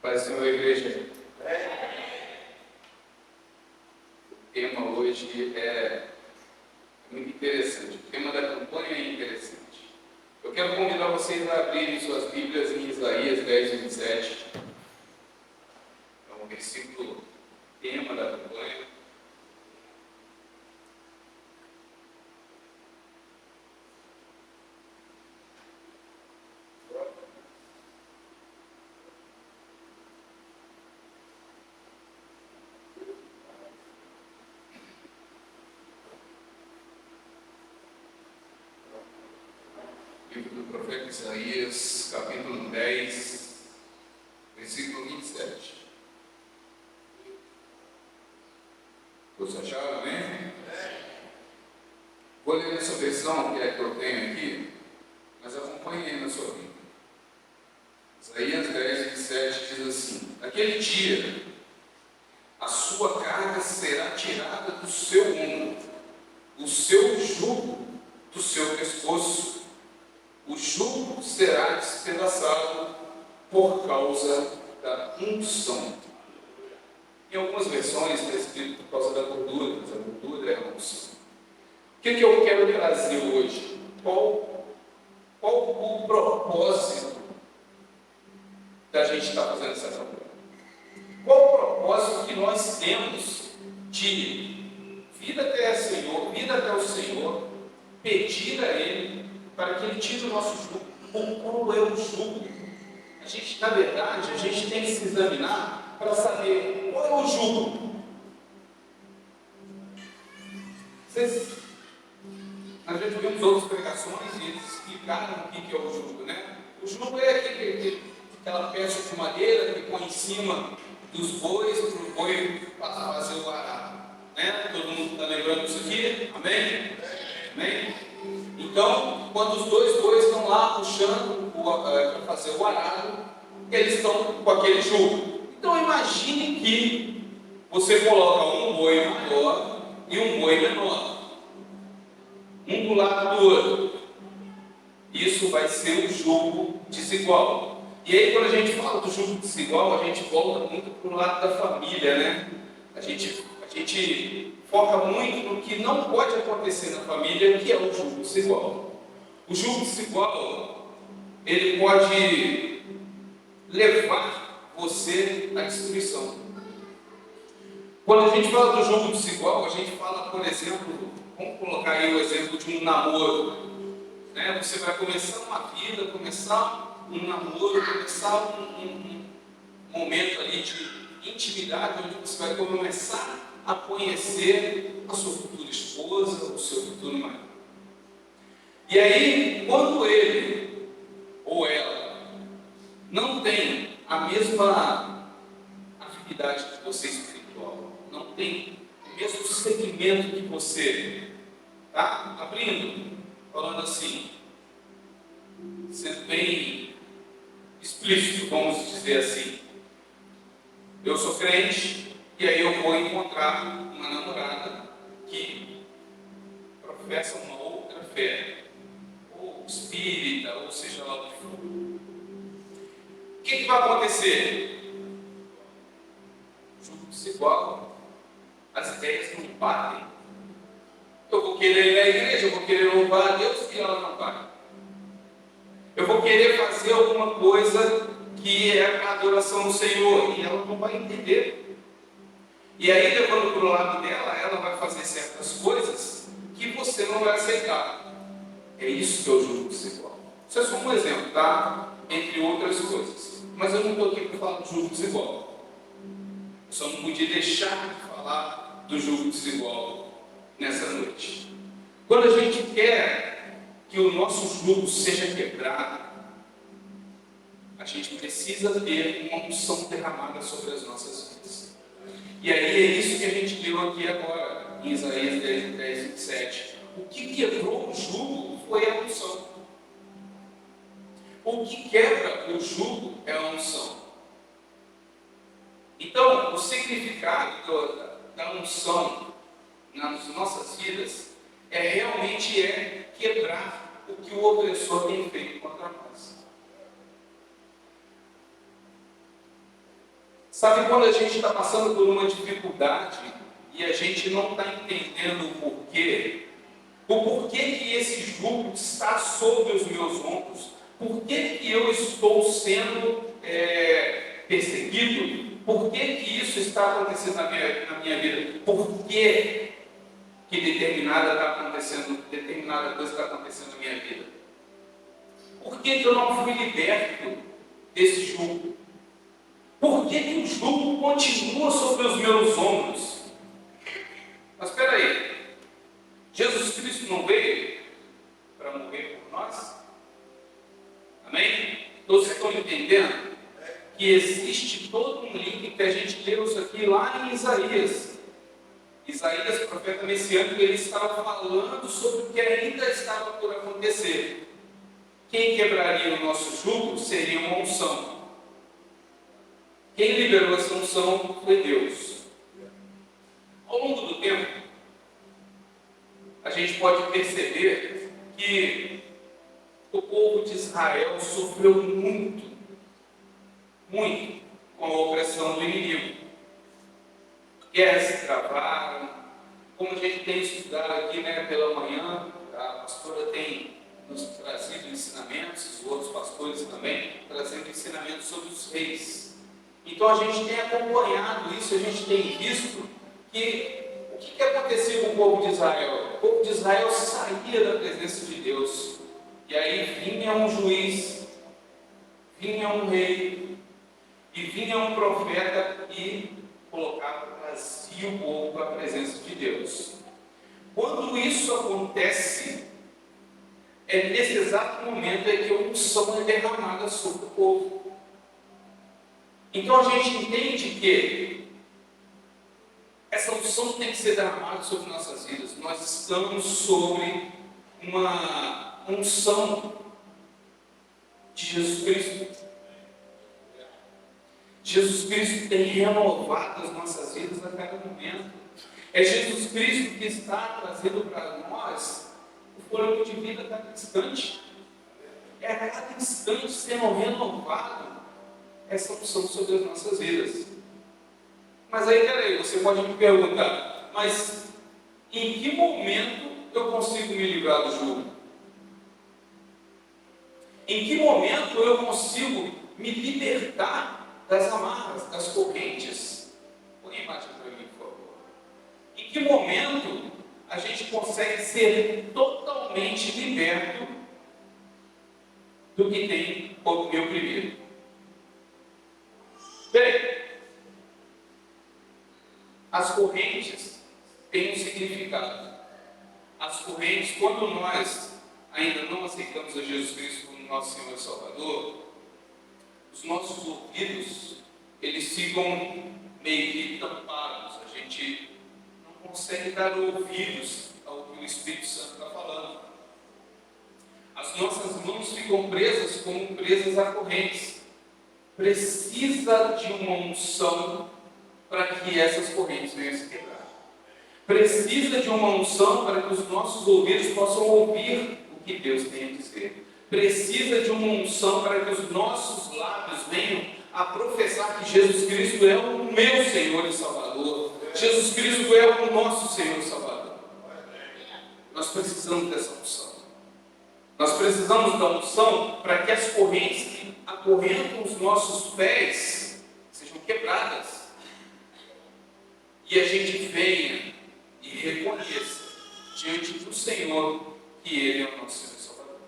Paz do Senhor, igreja. O tema hoje é muito interessante. O tema da campanha é interessante. Eu quero convidar vocês a abrirem suas Bíblias em Isaías 10, 27. É um versículo tema da campanha. Livro do profeta Isaías, capítulo 10, versículo 27. Todos acharam, né? Vou ler essa versão que é que eu tenho aqui, mas acompanhe aí na sua Bíblia. Isaías 10, 27 diz assim: naquele dia, a sua carga será tirada do seu ombro, o seu jugo do seu pescoço. O jugo será despedaçado por causa da unção. Em algumas versões está escrito por causa da gordura, mas a gordura é a unção. O que eu quero trazer hoje? Qual o propósito da gente estar fazendo essa campanha? Qual o propósito que nós temos de vir até o Senhor, pedir a Ele para que Ele tire o nosso jugo? Qual é o jugo? Na verdade, a gente tem que se examinar para saber qual é o jugo. Nós já tivemos outras pregações e eles explicaram o que é o jugo, né? O jugo é aquela peça de madeira que põe em cima dos bois para o boi fazer o arado, né? Todo mundo está lembrando disso aqui? Amém? Amém? Então, quando os dois bois estão lá puxando para fazer o arado, eles estão com aquele jugo. Então, imagine que você coloca um boi maior e um boi menor, um do lado do outro. Isso vai ser o jugo desigual. E aí, quando a gente fala do jugo desigual, a gente volta muito para o lado da família, né? A gente foca muito no que não pode acontecer na família, que é o jugo desigual. O jugo desigual, ele pode levar você à destruição. Quando a gente fala do jugo desigual, a gente fala, por exemplo, vamos colocar aí o exemplo de um namoro, né? Você vai começar uma vida, começar um namoro, começar um momento ali de intimidade, onde você vai começar a conhecer a sua futura esposa, o seu futuro marido. E aí, quando ele ou ela não tem a mesma afinidade que você espiritual, não tem o mesmo segmento que você, tá? Abrindo, falando assim, sendo bem explícito, vamos dizer assim. Eu sou crente, e aí eu vou encontrar uma namorada que professa uma outra fé, ou espírita, ou seja lá o que for. O que vai acontecer? Jugo desigual. As ideias não batem. Eu vou querer ir na igreja, eu vou querer louvar a Deus, e ela não vai. Eu vou querer fazer alguma coisa que é a adoração do Senhor, e ela não vai entender. E aí, levando para o lado dela, ela vai fazer certas coisas que você não vai aceitar. É isso que eu jugo desigual. Isso é só um exemplo, tá? Entre outras coisas. Mas eu não estou aqui para falar do jugo desigual. Eu só não podia deixar de falar do jugo desigual nessa noite. Quando a gente quer que o nosso jugo seja quebrado, a gente precisa ter uma unção derramada sobre as nossas vidas. E aí é isso que a gente leu aqui agora, em Isaías 10, 27. O que quebrou o jugo foi a unção. O que quebra o jugo é a unção. Então, o significado da unção nas nossas vidas realmente quebrar o que o opressor tem feito contra nós. Sabe quando a gente está passando por uma dificuldade e a gente não está entendendo o porquê? O porquê que esse jugo está sobre os meus ombros? Por que eu estou sendo perseguido? Por que isso está acontecendo na minha vida? Por que determinada coisa está acontecendo na minha vida? Por que eu não fui liberto desse jugo? Por que o jugo continua sobre os meus ombros? Mas espera aí, Jesus Cristo não veio para morrer por nós? Amém? Todos estão entendendo que existe todo um link que a gente leu isso aqui lá em Isaías. Isaías, profeta messiânico, ele estava falando sobre o que ainda estava por acontecer. Quem quebraria o nosso jugo seria uma unção. Quem liberou essa unção foi Deus. Ao longo do tempo, a gente pode perceber que o povo de Israel sofreu muito com a opressão do inimigo. Guerras se travaram, como a gente tem estudado aqui pela manhã, a pastora tem nos trazido ensinamentos, os outros pastores também, trazendo ensinamentos sobre os reis. Então a gente tem acompanhado isso, a gente tem visto que o que acontecia com o povo de Israel? O povo de Israel saía da presença de Deus, e aí vinha um juiz, vinha um rei, e vinha um profeta e trazia o povo para a presença de Deus. Quando isso acontece, é nesse exato momento que a unção é derramada sobre o povo. Então a gente entende que essa unção tem que ser derramada sobre nossas vidas. Nós estamos sobre uma unção de Jesus Cristo. Jesus Cristo tem renovado as nossas vidas a cada momento. É Jesus Cristo que está trazendo para nós o fôlego de vida a cada instante. É a cada instante sendo renovado essa unção sobre as nossas vidas. Mas aí, peraí, você pode me perguntar, mas em que momento eu consigo me livrar do jugo? Em que momento eu consigo me libertar das amarras, das correntes? Põe a imagem para mim, por favor. Em que momento a gente consegue ser totalmente liberto do que tem me oprimido? Bem, as correntes têm um significado. As correntes, quando nós ainda não aceitamos a Jesus Cristo como nosso Senhor e Salvador, os nossos ouvidos, eles ficam meio que tampados. A gente não consegue dar ouvidos ao que o Espírito Santo está falando. As nossas mãos ficam presas como presas a correntes. Precisa de uma unção para que essas correntes venham se quebrar. Precisa de uma unção para que os nossos ouvidos possam ouvir o que Deus tem a dizer. Precisa de uma unção para que os nossos lábios venham a professar que Jesus Cristo é o meu Senhor e Salvador. Jesus Cristo é o nosso Senhor e Salvador. Nós precisamos dessa unção. Nós precisamos da unção para que as correntes que acorrentam os nossos pés sejam quebradas. E a gente venha e reconheça diante do Senhor que Ele é o nosso Senhor e Salvador.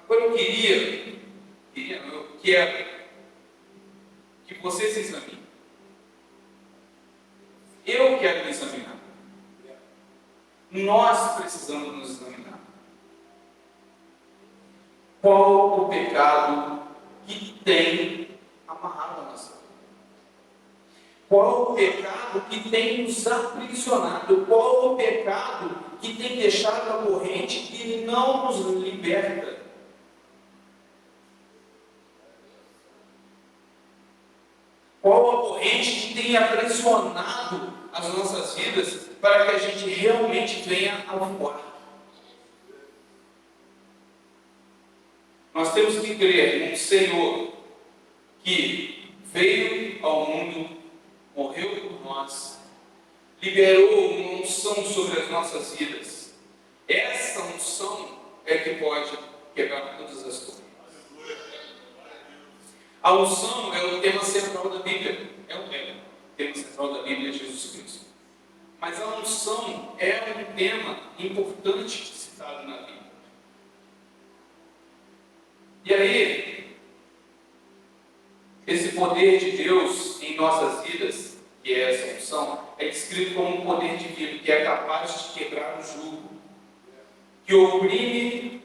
Agora eu quero que você se examine. Eu quero me examinar. Nós precisamos nos examinar. Qual o pecado que tem amarrado a nossa vida? Qual o pecado que tem nos aprisionado? Qual o pecado que tem deixado a corrente que não nos liberta? Qual a corrente que tem aprisionado as nossas vidas para que a gente realmente venha a voar? Nós temos que crer num Senhor que veio ao mundo, morreu por nós, liberou uma unção sobre as nossas vidas. Essa unção é que pode quebrar todas as coisas. A unção é o tema central da Bíblia. É o tema central da Bíblia é Jesus Cristo. Mas a unção é um tema importante citado na Bíblia. E aí, esse poder de Deus em nossas vidas, que é essa unção, é descrito como um poder divino, que é capaz de quebrar o jugo, que oprime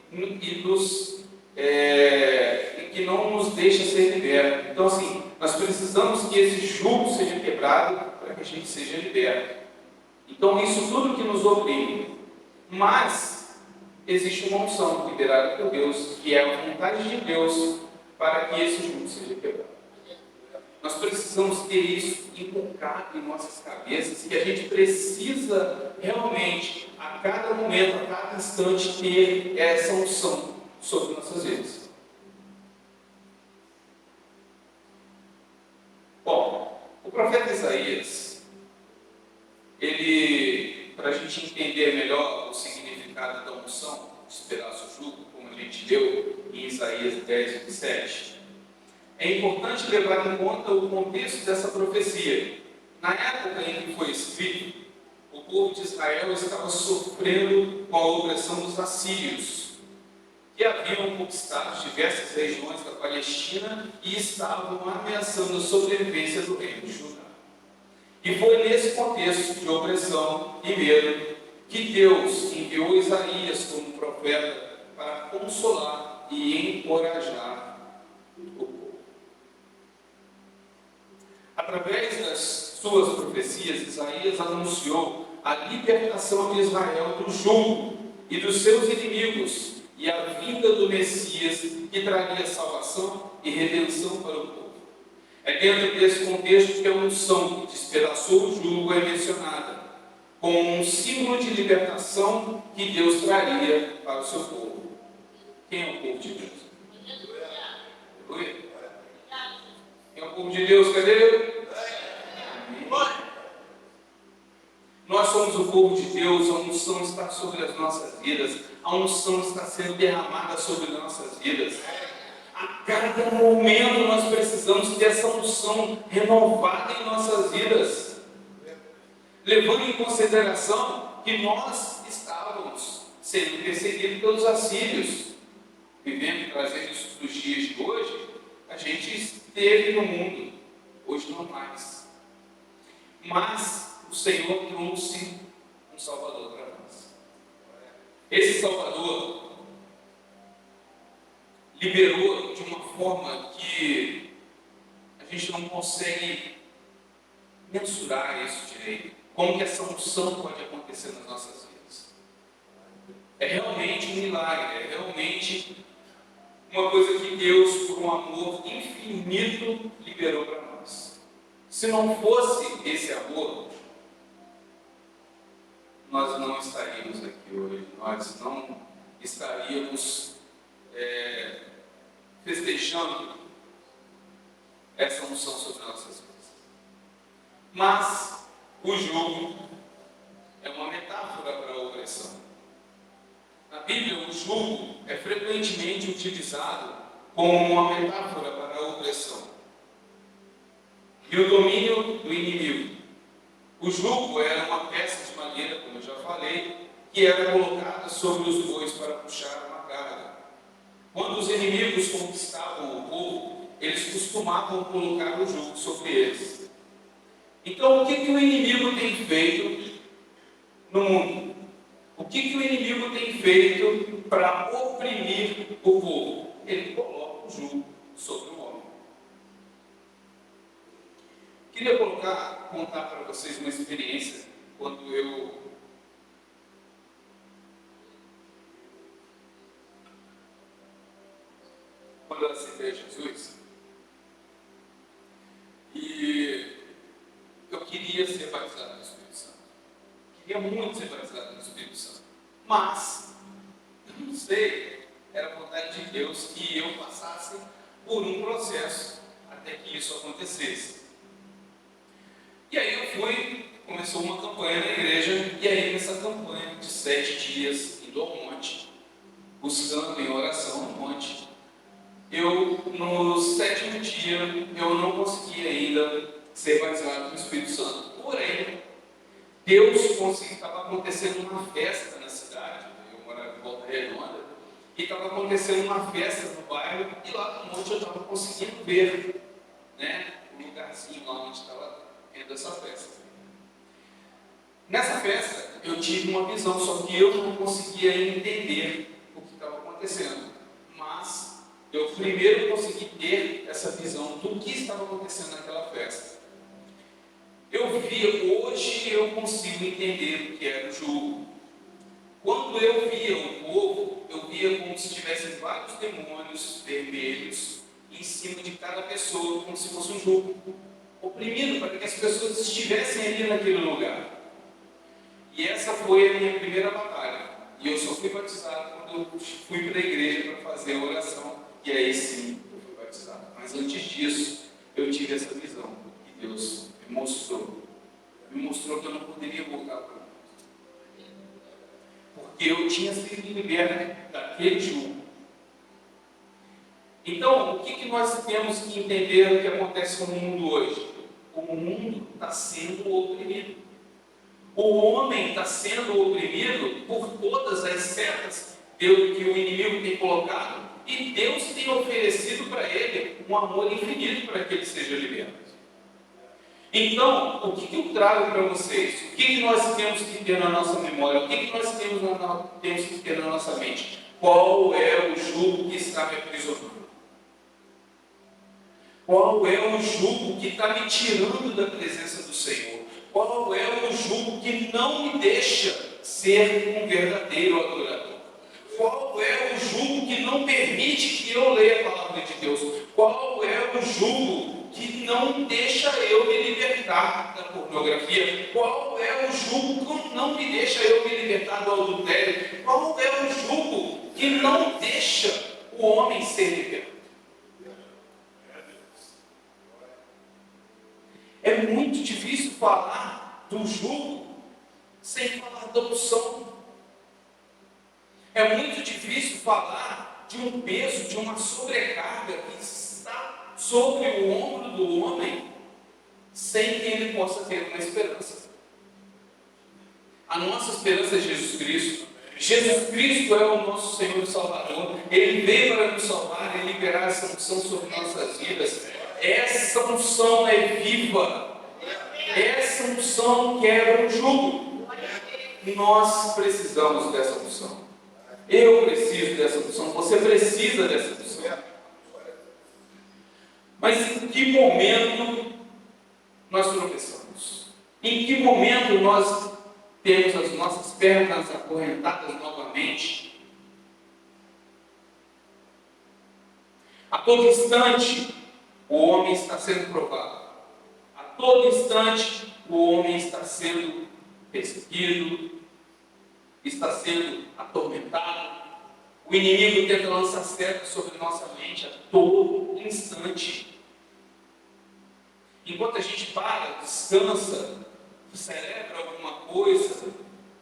e que não nos deixa ser liberto. Então, assim, nós precisamos que esse jugo seja quebrado para que a gente seja liberto. Então, isso tudo que nos oprime. Mas existe uma unção liberada por Deus, que é a vontade de Deus para que esse jugo seja quebrado. Nós precisamos ter isso inculcado em nossas cabeças, que a gente precisa realmente, a cada momento, a cada instante, ter essa unção sobre nossas vidas. Bom, o profeta Isaías, para a gente entender melhor o significado da unção, de esperar o jugo, como a gente leu em Isaías 10, 27, é importante levar em conta o contexto dessa profecia. Na época em que foi escrito, o povo de Israel estava sofrendo com a opressão dos assírios, que haviam conquistado diversas regiões da Palestina e estavam ameaçando a sobrevivência do reino de Judá. E foi nesse contexto de opressão e medo que Deus enviou Isaías como profeta para consolar e encorajar o povo. Através das suas profecias, Isaías anunciou a libertação de Israel do jugo e dos seus inimigos e a vinda do Messias que traria salvação e redenção para o povo. É dentro desse contexto que a unção que despedaçou o jugo é mencionada, como um símbolo de libertação que Deus traria para o seu povo. Quem é o povo de Deus? Aleluia. Quem é o povo de Deus? Cadê? Nós somos o povo de Deus, a unção está sobre as nossas vidas, a unção está sendo derramada sobre nossas vidas. A cada momento nós precisamos ter essa unção renovada em nossas vidas, levando em consideração que nós estávamos sendo perseguidos pelos assírios, vivendo, trazendo isso para os dias de hoje. A gente esteve no mundo, hoje não mais. Mas o Senhor trouxe um Salvador para nós. Esse Salvador liberou de uma forma que a gente não consegue mensurar isso direito. Como que essa unção pode acontecer nas nossas vidas? É realmente um milagre, é realmente uma coisa que Deus, por um amor infinito, liberou para nós. Se não fosse esse amor, nós não estaríamos aqui hoje, nós não estaríamos festejando essa unção sobre nossas vidas. Mas o jugo é uma metáfora para a opressão. Na Bíblia, o jugo é frequentemente utilizado como uma metáfora para a opressão e o domínio do inimigo. O jugo era uma peça de madeira, como eu já falei, que era colocada sobre os bois para puxar uma carga. Quando os inimigos conquistavam o povo, eles costumavam colocar o jugo sobre eles. Então, o que o inimigo tem feito no mundo? O que o inimigo tem feito para oprimir o povo? Ele coloca o jugo sobre o homem. Queria contar para vocês uma experiência quando eu aceitei Jesus. E eu queria ser batizado no Espírito Santo. Queria muito ser batizado no Espírito Santo. Mas, eu não sei, era a vontade de Deus que eu passasse por um processo até que isso acontecesse. acontecesse. E aí eu fui, começou uma campanha na igreja, e aí nessa campanha de 7 dias, indo ao monte, buscando em oração no monte, no 7º dia, eu não consegui ainda ser batizado no Espírito Santo. Porém, Deus estava acontecendo uma festa na cidade, eu morava em Volta Redonda, e estava acontecendo uma festa no bairro, e lá no monte eu estava conseguindo ver, né, o lugarzinho lá onde estava tendo essa festa. Nessa festa, eu tive uma visão, só que eu não conseguia entender o que estava acontecendo. Mas eu primeiro consegui ter essa visão do que estava acontecendo naquela festa. Hoje eu consigo entender o que era o jugo. Quando eu via o povo, eu via como se tivessem vários demônios vermelhos em cima de cada pessoa, como se fosse um jugo, oprimido para que as pessoas estivessem ali naquele lugar. E essa foi a minha primeira batalha. E eu só fui batizado quando eu fui para a igreja para fazer a oração. E aí sim, eu fui batizado. Mas antes disso, eu tive essa visão que Deus me mostrou. Me mostrou que eu não poderia voltar para o mundo. Porque eu tinha sido liberto daquele jugo. Então, o que nós temos que entender do que acontece no mundo hoje? O mundo está sendo oprimido. O homem está sendo oprimido por todas as setas que o inimigo tem colocado, e Deus tem oferecido para ele um amor infinito para que ele seja liberto. Então, o que eu trago para vocês? O que nós temos que ter na nossa memória? O que nós temos que ter na nossa mente? Qual é o jugo que está me aprisionando? Qual é o jugo que está me tirando da presença do Senhor? Qual é o jugo que não me deixa ser um verdadeiro adorador? Qual é o jugo que não permite que eu leia a palavra de Deus? Qual é o jugo que não deixa eu me libertar da pornografia? Qual é o jugo que não me deixa eu me libertar do adultério? Qual é o jugo que não deixa o homem ser liberto? É muito difícil falar do jugo sem falar da unção. É muito difícil falar de um peso, de uma sobrecarga que está sobre o ombro do homem, sem que ele possa ter uma esperança. A nossa esperança é Jesus Cristo. Jesus Cristo é o nosso Senhor e Salvador. Ele veio para nos salvar e liberar essa unção sobre nossas vidas. Essa unção é viva. Essa unção quebra o jugo. Nós precisamos dessa unção. Eu preciso dessa unção. Você precisa dessa unção. Mas em que momento nós tropeçamos? Em que momento nós temos as nossas pernas acorrentadas novamente? A todo instante, o homem está sendo provado. A todo instante, o homem está sendo perseguido, está sendo atormentado. O inimigo tenta lançar setas sobre nossa mente a todo instante. Enquanto a gente para, descansa, celebra alguma coisa,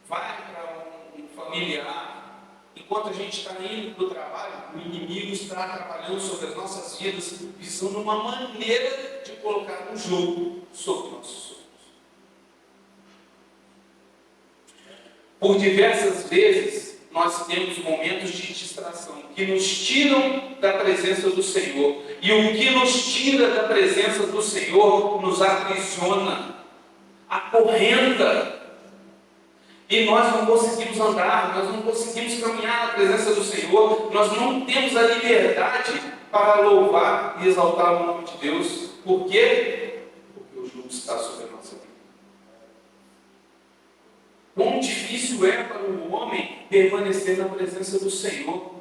vai para um familiar, enquanto a gente está indo para o trabalho, o inimigo está trabalhando sobre as nossas vidas, visando uma maneira de colocar um jugo sobre nossos sonhos. Por diversas vezes, nós temos momentos de distração que nos tiram da presença do Senhor. E o que nos tira da presença do Senhor nos aprisiona, acorrenta. E nós não conseguimos andar, nós não conseguimos caminhar na presença do Senhor, nós não temos a liberdade para louvar e exaltar o nome de Deus. Por quê? Porque o jugo está sobre a nossa vida. Quão difícil é para o homem permanecer na presença do Senhor.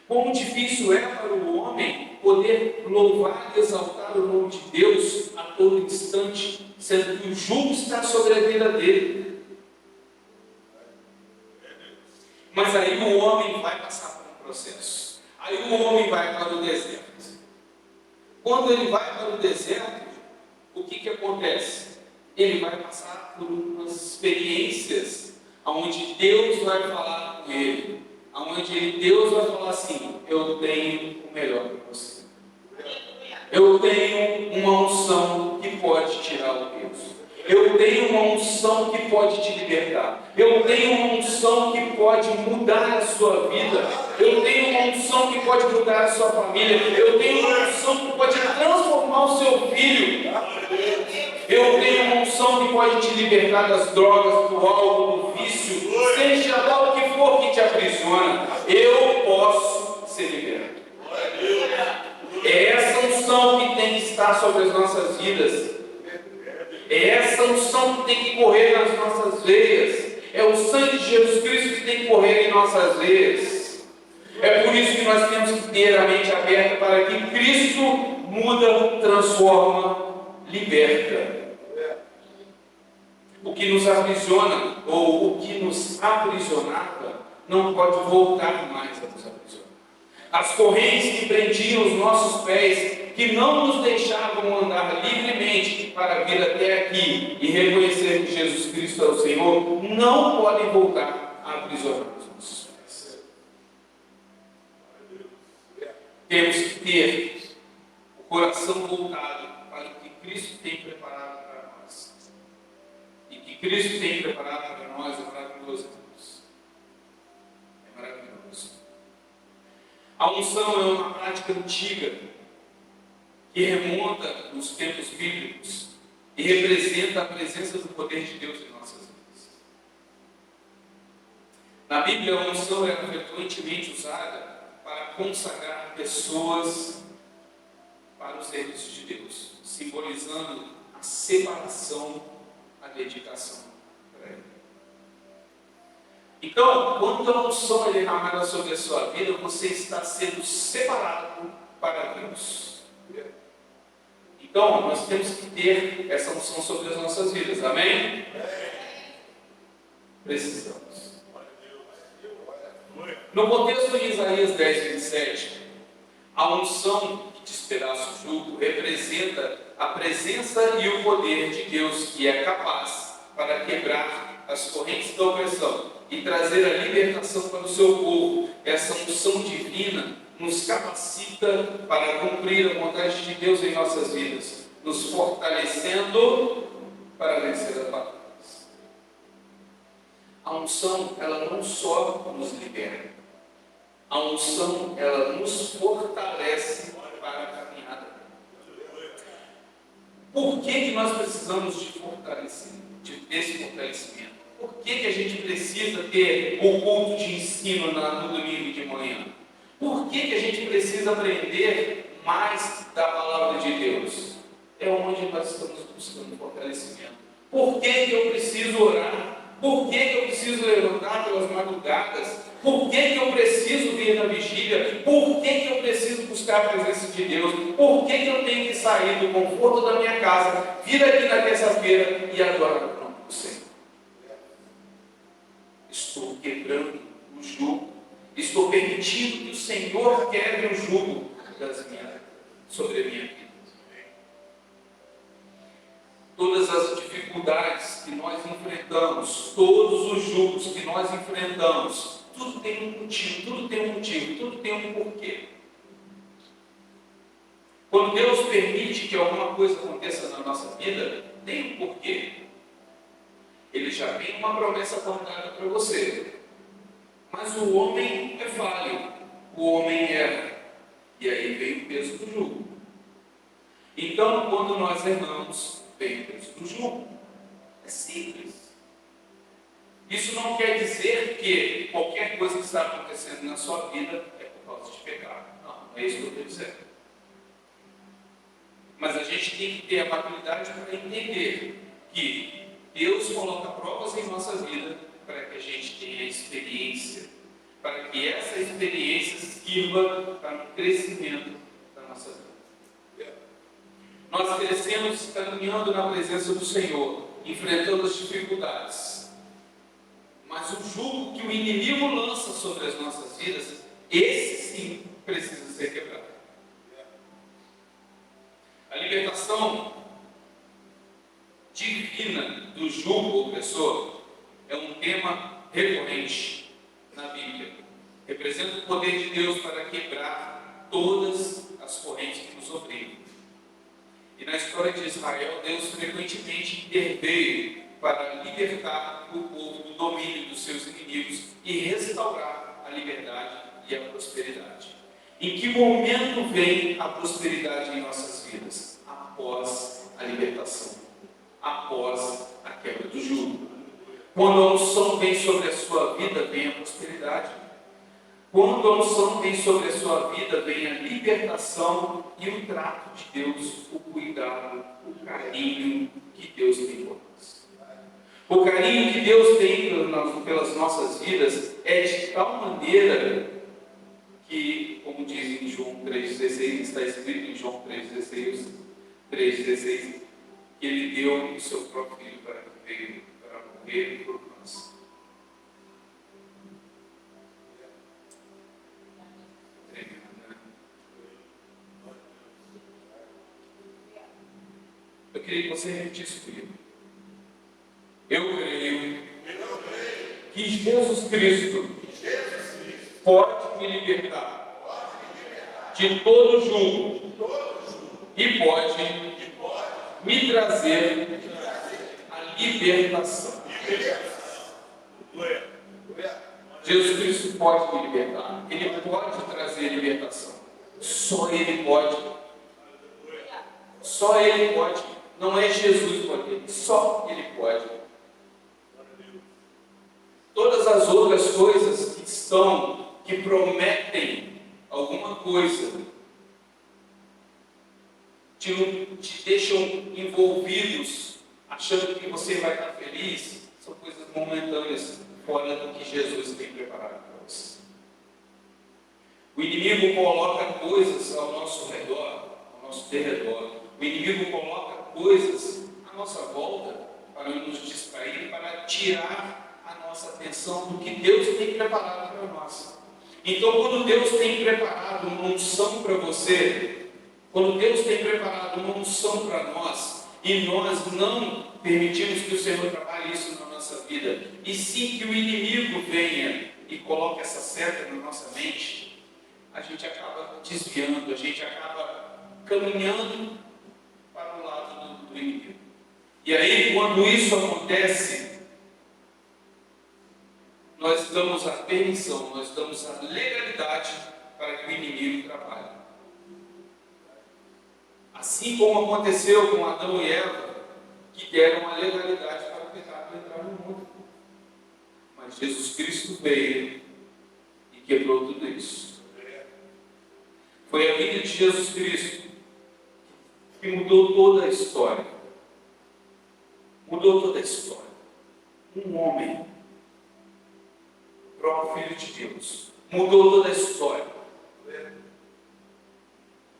Quão difícil é para o homem poder louvar e exaltar o nome de Deus a todo instante, sendo que o jugo está sobre a vida dele. Mas aí o homem vai passar por um processo. Aí o homem vai para o deserto. Quando ele vai para o deserto, o que acontece? Ele vai passar por umas experiências onde Deus vai falar com ele, onde Deus vai falar assim: eu tenho o melhor para você. Eu tenho uma unção que pode tirar o peso. Eu tenho uma unção que pode te libertar. Eu tenho uma unção que pode mudar a sua vida. Eu tenho uma unção que pode mudar a sua família. Eu tenho uma unção que pode transformar o seu filho. Eu tenho uma unção que pode te libertar das drogas, do álcool, do vício, seja lá o que for que te aprisiona. Eu posso ser liberto. É essa unção que tem que estar sobre as nossas vidas. É essa unção que tem que correr nas nossas veias. É o sangue de Jesus Cristo que tem que correr em nossas veias. É por isso que nós temos que ter a mente aberta para que Cristo muda, transforma, liberta. O que nos aprisiona, ou o que nos aprisionava, não pode voltar mais a nos aprisionar. As correntes que prendiam os nossos pés, que não nos deixavam andar livremente para vir até aqui e reconhecer que Jesus Cristo é o Senhor, não podem voltar a aprisionar os nossos pés. Temos que ter o coração voltado para o que Cristo tem preparado para nós. E que Cristo tem preparado para nós é maravilhoso, Deus. É maravilhoso. A unção é uma prática antiga que remonta nos tempos bíblicos e representa a presença do poder de Deus em nossas vidas. Na Bíblia, a unção era frequentemente usada para consagrar pessoas para o serviço de Deus, simbolizando a separação, a dedicação para Ele. Então, quando a unção é derramada sobre a sua vida, você está sendo separado para Deus. Então, nós temos que ter essa unção sobre as nossas vidas. Amém? Precisamos. No contexto de Isaías 10, 27, a unção que despedaça o jugo representa a presença e o poder de Deus, que é capaz para quebrar as correntes da opressão e trazer a libertação para o seu povo. Essa unção divina nos capacita para cumprir a vontade de Deus em nossas vidas, nos fortalecendo para vencer as batalhas. A unção, ela não só nos liberta, a unção, ela nos fortalece para a caminhada. Por que nós precisamos desse fortalecimento? Por que a gente precisa ter o culto de ensino no domingo de manhã? Por que a gente precisa aprender mais da palavra de Deus? É onde nós estamos buscando fortalecimento. Por que eu preciso orar? Por que eu preciso levantar pelas madrugadas? Por que eu preciso vir na vigília? Por que eu preciso buscar a presença de Deus? Por que eu tenho que sair do conforto da minha casa, vir aqui na terça-feira e adorar o nome do Senhor? Estou quebrando o jugo. Estou permitindo que o Senhor quebre o jugo sobre a minha vida. Todas as dificuldades que nós enfrentamos, todos os jugos que nós enfrentamos, tudo tem um motivo, tudo tem um porquê. Quando Deus permite que alguma coisa aconteça na nossa vida, tem um porquê. Ele já tem uma promessa guardada para você. Mas o homem é falho, o homem erra. E aí vem o peso do jugo. Então, quando nós erramos, vem o peso do jugo. É simples. Isso não quer dizer que qualquer coisa que está acontecendo na sua vida é por causa de pecado. Não, é isso que eu estou dizendo. Mas a gente tem que ter a maturidade para entender que Deus coloca provas em nossa vida para que a gente tenha experiência, para que essa experiência sirva para um crescimento da nossa vida. Nós crescemos caminhando na presença do Senhor, enfrentando as dificuldades. Mas o jugo que o inimigo lança sobre as nossas vidas, esse sim precisa ser quebrado. libertação divina do jugo opressor é um tema recorrente na Bíblia. Representa o poder de Deus para quebrar todas as correntes que nos oprimem. E na história de Israel, Deus frequentemente interveio para libertar o povo do domínio dos seus inimigos e restaurar a liberdade e a prosperidade. Em que momento vem a prosperidade em nossas vidas? Após a libertação, após a quebra do jugo. Quando a unção vem sobre a sua vida, vem a prosperidade. Quando a unção vem sobre a sua vida, vem a libertação e o trato de Deus, o cuidado, o carinho que Deus tem por nós. O carinho que Deus tem pelas nossas vidas é de tal maneira que, como diz em João 3,16, está escrito em João 3,16, que Ele deu o seu próprio Filho para que veio para morrer por nós. Eu queria que você repetisse comigo. Eu creio que Jesus Cristo pode me libertar de todo jugo e pode me trazer a libertação. Jesus Cristo pode me libertar. Ele pode trazer libertação. Só Ele pode. Só Ele pode. Não é Jesus pode. Só Ele pode. Todas as outras coisas que prometem alguma coisa, te deixam envolvidos, achando que você vai estar feliz, são coisas momentâneas, fora do que Jesus tem preparado para você. O inimigo coloca coisas ao nosso redor, ao nosso derredor. O inimigo coloca coisas à nossa volta para nos distrair, para tirar a nossa atenção do que Deus tem preparado para nós. Então, quando Deus tem preparado uma unção para você, quando Deus tem preparado uma unção para nós, e nós não permitimos que o Senhor trabalhe isso na nossa vida, e sim que o inimigo venha e coloque essa seta na nossa mente, a gente acaba desviando, a gente acaba caminhando para o lado do inimigo. E aí, quando isso acontece, nós damos a permissão, nós damos a legalidade para que o inimigo trabalhe. Assim como aconteceu com Adão e Eva, que deram a legalidade para o pecado entrar no mundo. Mas Jesus Cristo veio e quebrou tudo isso. Foi a vida de Jesus Cristo que mudou toda a história. Mudou toda a história. Um homem, o próprio Filho de Deus, mudou toda a história.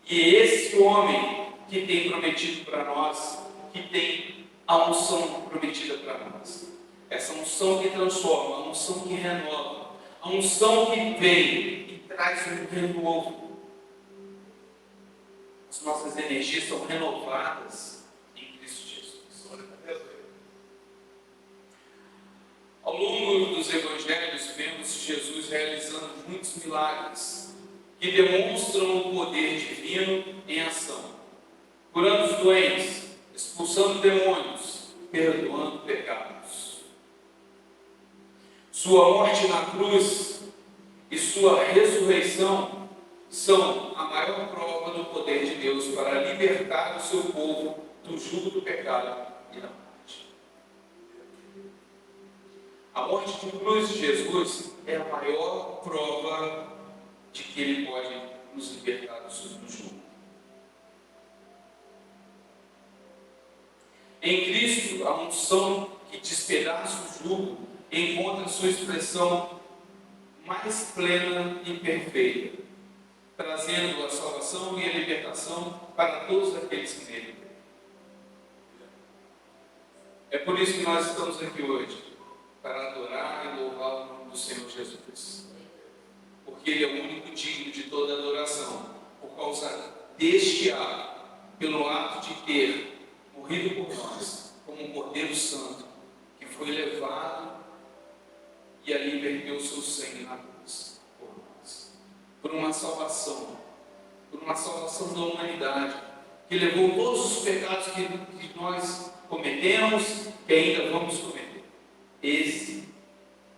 E esse homem que tem prometido para nós, que tem a unção prometida para nós, essa unção que transforma, a unção que renova, a unção que vem e traz um renovo. As nossas energias são renovadas em Cristo Jesus. Ao longo dos evangelhos, vemos Jesus realizando muitos milagres que demonstram o poder divino em ação, curando os doentes, expulsando demônios, perdoando pecados. Sua morte na cruz e sua ressurreição são a maior prova do poder de Deus para libertar o seu povo do jugo do pecado e da morte. A morte de cruz de Jesus é a maior prova de que Ele pode nos libertar do jugo. Em Cristo, a unção que despedaça o jugo encontra sua expressão mais plena e perfeita, trazendo a salvação e a libertação para todos aqueles que nele creem. É por isso que nós estamos aqui hoje, para adorar e louvar o nome do Senhor Jesus. Porque Ele é o único digno de toda adoração, por causa deste ato pelo ato de ter morrido por nós, como um Cordeiro Santo, que foi levado e ali verteu o seu sangue na cruz por nós, por uma salvação da humanidade, que levou todos os pecados que nós cometemos, que ainda vamos cometer. Esse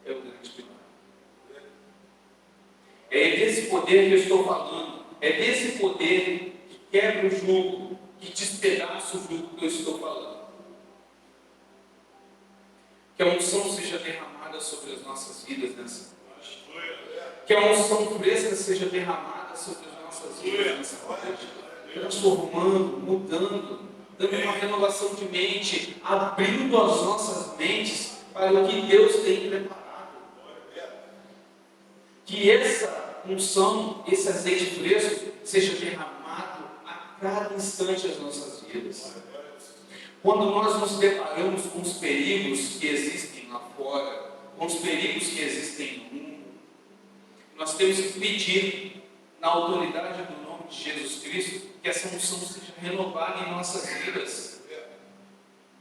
é o grande pilar. É desse poder que eu estou falando, é desse poder que quebra o jugo, que despedaça o jugo que eu estou falando. Que a unção seja derramada sobre as nossas vidas nessa noite. Que a unção fresca seja derramada sobre as nossas vidas nessa noite. Transformando, mudando, dando uma renovação de mente, abrindo as nossas mentes para o que Deus tem preparado. Que essa unção, esse azeite fresco, seja derramado a cada instante das nossas vidas. Quando nós nos deparamos com os perigos que existem lá fora, com os perigos que existem no mundo, nós temos que pedir, na autoridade do nome de Jesus Cristo, que essa unção seja renovada em nossas vidas.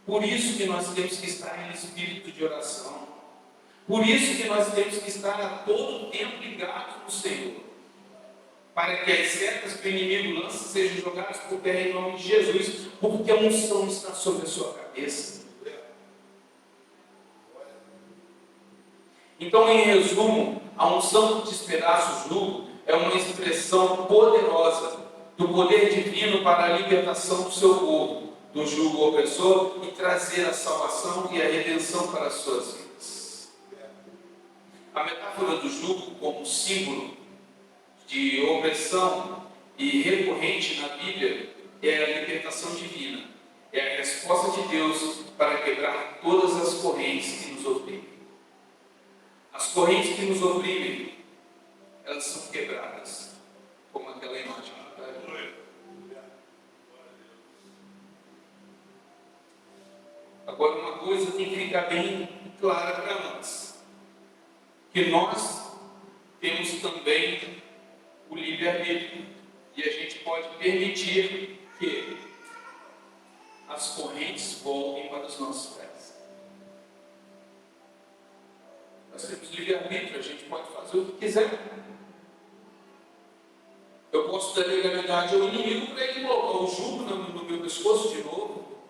Por isso que nós temos que estar em espírito de oração. Por isso que nós temos que estar a todo tempo ligados no Senhor, para que as setas que o inimigo lança sejam jogadas por terra em nome de Jesus, porque a unção está sobre a sua cabeça. Então, em resumo, a unção que despedaça o jugo é uma expressão poderosa do poder divino para a libertação do seu povo, do jugo opressor, e trazer a salvação e a redenção para as suas vidas. A metáfora do jugo como símbolo de opressão e recorrente na Bíblia é a libertação divina, é a resposta de Deus para quebrar todas as correntes que nos oprimem. As correntes que nos oprimem, elas são quebradas, como aquela imagem. Agora, uma coisa tem que ficar bem clara para nós, que nós temos também o livre-arbítrio, e a gente pode permitir que as correntes voltem para os nossos pés. Nós temos livre-arbítrio, a gente pode fazer o que quiser. Eu posso dar legalidade ao inimigo para ele colocar o jugo no meu pescoço de novo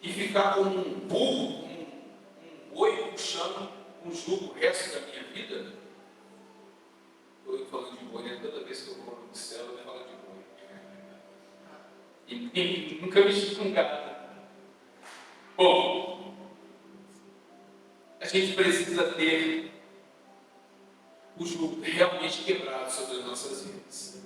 e ficar como um burro, um boi puxando um jugo o resto da minha vida. Estou falando de boi, né? Toda vez que eu vou no céu eu falo de boi. E nunca mexi com gado. Bom, a gente precisa ter o jugo realmente quebrado sobre as nossas vidas.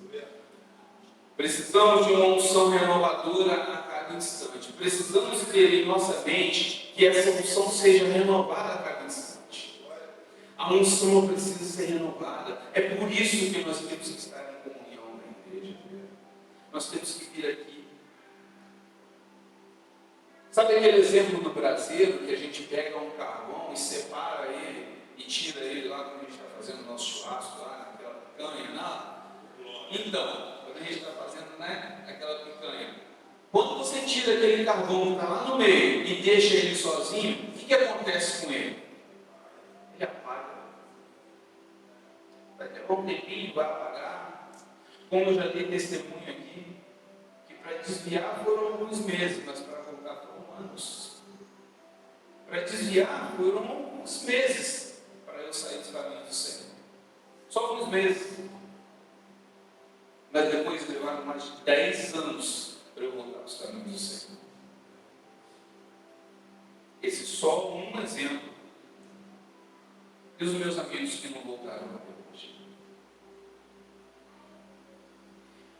Precisamos de uma unção renovadora a cada instante. Precisamos ter em nossa mente que essa unção seja renovada a cada instante. A unção precisa ser renovada. É por isso que nós temos que estar em comunhão na igreja. Nós temos que vir aqui. Sabe aquele exemplo do braseiro que a gente pega um carvão e separa ele e tira ele lá quando a gente está fazendo o nosso churrasco, lá naquela picanha, não? Então, quando a gente está fazendo, né, aquela picanha, quando você tira aquele carvão que está lá no meio e deixa ele sozinho, o que acontece com ele? Ele apaga. Vai ter um tempinho, vai apagar. Como eu já dei testemunho aqui, que para desviar foram alguns meses, mas para voltar foram anos. Para desviar foram alguns meses para eu sair dos caminhos do Senhor. Só alguns meses. Mas depois levaram mais de 10 anos para eu voltar para os caminhos do Senhor. Esse é só um exemplo. E os meus amigos que não voltaram até hoje.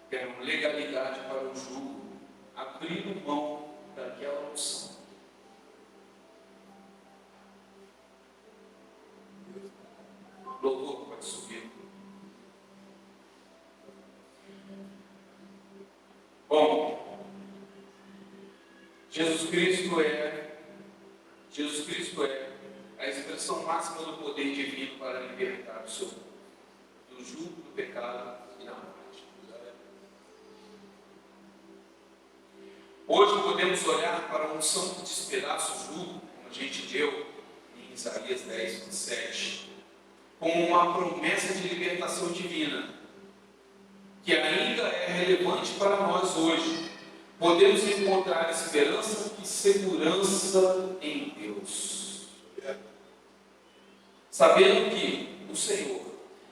Deram legalidade para o jugo, abrindo mão daquela opção. Louvor pode subir. Bom, Jesus Cristo é a expressão máxima do poder divino para libertar o seu povo do jugo do pecado e da morte. Hoje podemos olhar para a unção que despedaça o jugo, como a gente leu em Isaías 10, 27, como uma promessa de libertação divina, que ainda é relevante para nós hoje. Podemos encontrar esperança e segurança em Deus, sabendo que o Senhor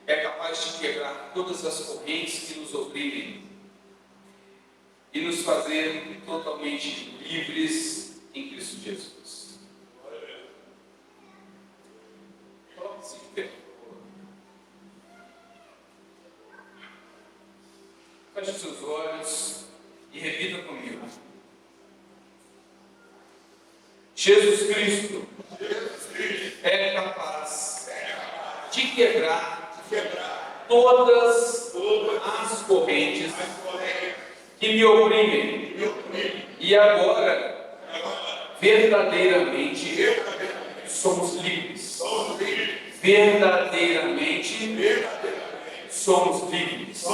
é capaz de quebrar todas as correntes que nos oprimem e nos fazer totalmente livres em Cristo Jesus. Coloque-se de pé. Feche os seus olhos e repita comigo. Jesus Cristo é capaz de quebrar todas as correntes que me oprimem. E agora, verdadeiramente, somos livres. Verdadeiramente, somos livres.